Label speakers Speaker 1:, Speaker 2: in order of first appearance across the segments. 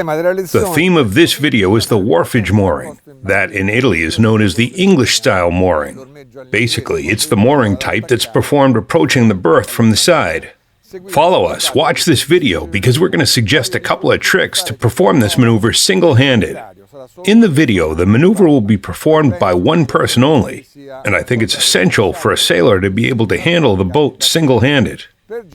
Speaker 1: The theme of this video is the wharfage mooring. That in Italy is known as the English-style mooring. Basically, it's the mooring type that's performed approaching the berth from the side. Follow us, watch this video, because we're going to suggest a couple of tricks to perform this maneuver single-handed. In the video, the maneuver will be performed by one person only, and I think it's essential for a sailor to be able to handle the boat single-handed.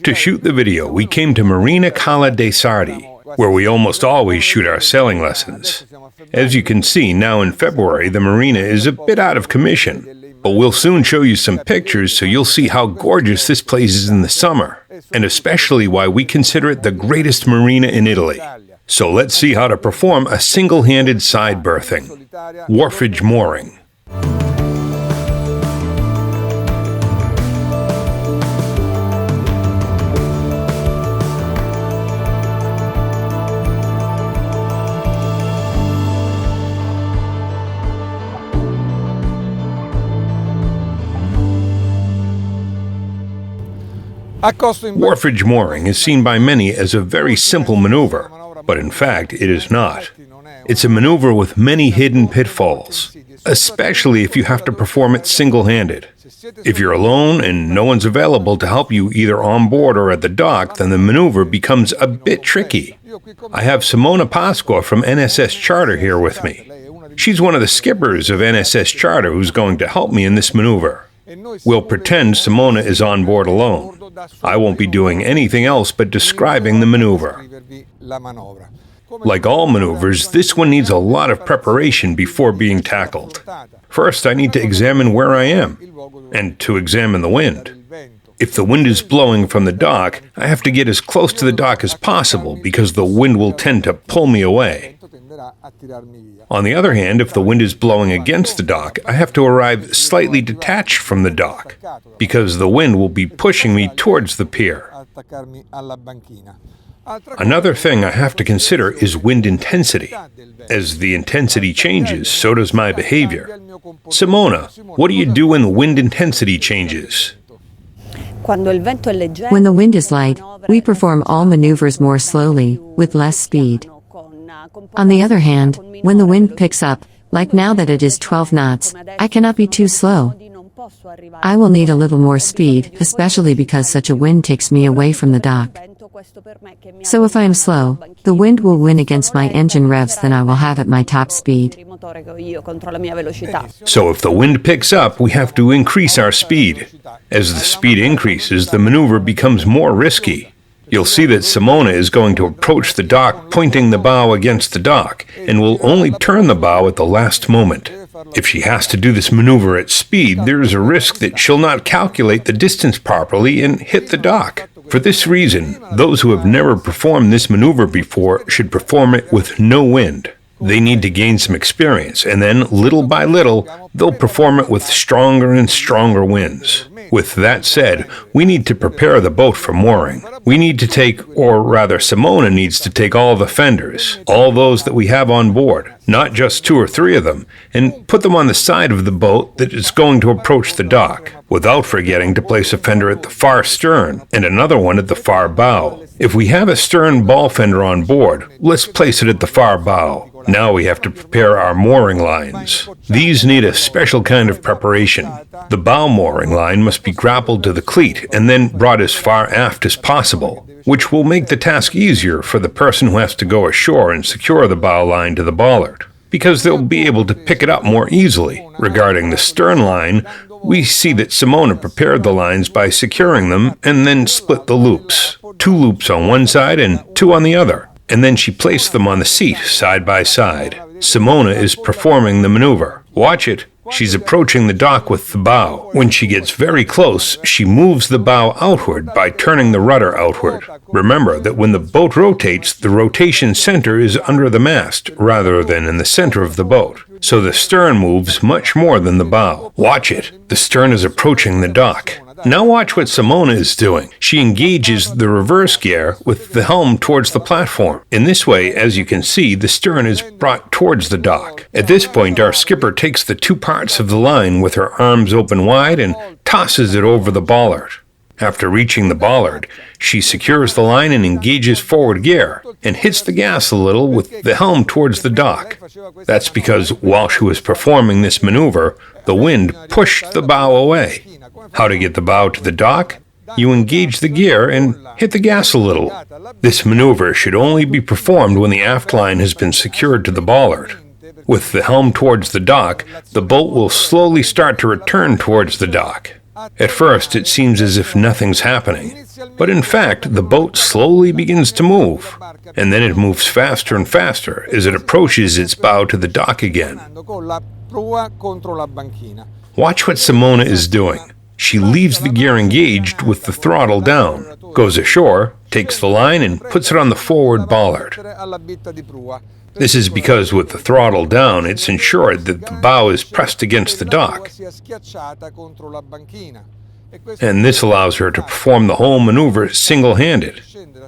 Speaker 1: To shoot the video, we came to Marina Cala dei Sardi, where we almost always shoot our sailing lessons. As you can see, now in February, the marina is a bit out of commission, but we'll soon show you some pictures so you'll see how gorgeous this place is in the summer, and especially why we consider it the greatest marina in Italy. So let's see how to perform a single-handed side berthing, wharfage mooring. Wharfage mooring is seen by many as a very simple maneuver, but in fact it is not. It's a maneuver with many hidden pitfalls, especially if you have to perform it single-handed. If you're alone and no one's available to help you either on board or at the dock, then the maneuver becomes a bit tricky. I have Simona Pasqua from NSS Charter here with me. She's one of the skippers of NSS Charter who's going to help me in this maneuver. We'll pretend Simona is on board alone. I won't be doing anything else but describing the maneuver. Like all maneuvers, this one needs a lot of preparation before being tackled. First, I need to examine where I am, and to examine the wind. If the wind is blowing from the dock, I have to get as close to the dock as possible because the wind will tend to pull me away. On the other hand, if the wind is blowing against the dock, I have to arrive slightly detached from the dock, because the wind will be pushing me towards the pier. Another thing I have to consider is wind intensity. As the intensity changes, so does my behavior. Simona, what do you do when the wind intensity changes?
Speaker 2: When the wind is light, we perform all maneuvers more slowly, with less speed. On the other hand, when the wind picks up, like now that it is 12 knots, I cannot be too slow. I will need a little more speed, especially because such a wind takes me away from the dock. So if I am slow, the wind will win against my engine revs than I will have at my top speed.
Speaker 1: So if the wind picks up, we have to increase our speed. As the speed increases, the maneuver becomes more risky. You'll see that Simona is going to approach the dock pointing the bow against the dock, and will only turn the bow at the last moment. If she has to do this maneuver at speed, there is a risk that she'll not calculate the distance properly and hit the dock. For this reason, those who have never performed this maneuver before should perform it with no wind. They need to gain some experience, and then, little by little, they'll perform it with stronger and stronger winds. With that said, we need to prepare the boat for mooring. We need to take, or rather Simona needs to take all the fenders, all those that we have on board, not just 2 or 3 of them, and put them on the side of the boat that is going to approach the dock, without forgetting to place a fender at the far stern and another one at the far bow. If we have a stern ball fender on board, let's place it at the far bow. Now we have to prepare our mooring lines. These need a special kind of preparation. The bow mooring line must be grappled to the cleat and then brought as far aft as possible, which will make the task easier for the person who has to go ashore and secure the bow line to the bollard, because they'll be able to pick it up more easily. Regarding the stern line, we see that Simona prepared the lines by securing them and then split the loops. 2 loops on one side and 2 on the other. And then she placed them on the seat, side by side. Simona is performing the maneuver. Watch it. She's approaching the dock with the bow. When she gets very close, she moves the bow outward by turning the rudder outward. Remember that when the boat rotates, the rotation center is under the mast, rather than in the center of the boat. So the stern moves much more than the bow. Watch it. The stern is approaching the dock. Now watch what Simona is doing. She engages the reverse gear with the helm towards the platform. In this way, as you can see, the stern is brought towards the dock. At this point, our skipper takes the 2 parts of the line with her arms open wide and tosses it over the bollard. After reaching the bollard, she secures the line and engages forward gear, and hits the gas a little with the helm towards the dock. That's because while she was performing this maneuver, the wind pushed the bow away. How to get the bow to the dock? You engage the gear and hit the gas a little. This maneuver should only be performed when the aft line has been secured to the bollard. With the helm towards the dock, the boat will slowly start to return towards the dock. At first, it seems as if nothing's happening, but in fact, the boat slowly begins to move, and then it moves faster and faster as it approaches its bow to the dock again. Watch what Simona is doing. She leaves the gear engaged with the throttle down, goes ashore, takes the line, and puts it on the forward bollard. This is because with the throttle down, it's ensured that the bow is pressed against the dock. And this allows her to perform the whole maneuver single-handed.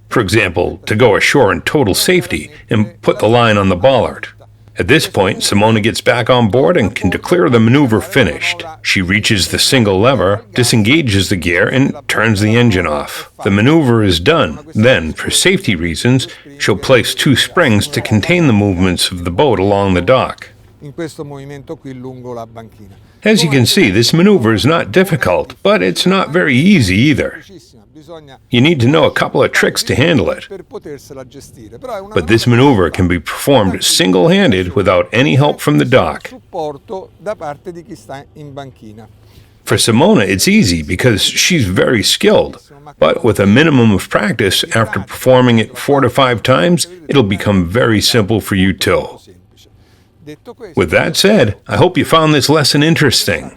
Speaker 1: For example, to go ashore in total safety and put the line on the bollard. At this point, Simona gets back on board and can declare the maneuver finished. She reaches the single lever, disengages the gear, and turns the engine off. The maneuver is done. Then, for safety reasons, she'll place 2 springs to contain the movements of the boat along the dock. As you can see, this maneuver is not difficult, but it's not very easy either. You need to know a couple of tricks to handle it. But this maneuver can be performed single-handed without any help from the dock. For Simona, it's easy because she's very skilled. But with a minimum of practice, after performing it 4 to 5 times, it'll become very simple for you too. With that said, I hope you found this lesson interesting.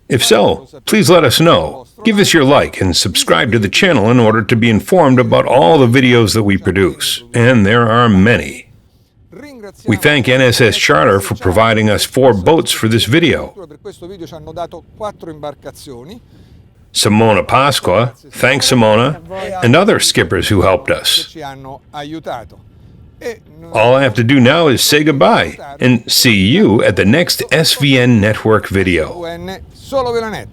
Speaker 1: If so, please let us know. Give us your like and subscribe to the channel in order to be informed about all the videos that we produce, and there are many. We thank NSS Charter for providing us 4 boats for this video. Simona Pasqua, thanks Simona, and other skippers who helped us. All I have to do now is say goodbye, and see you at the next SVN Network video.
Speaker 3: Solo Velanet.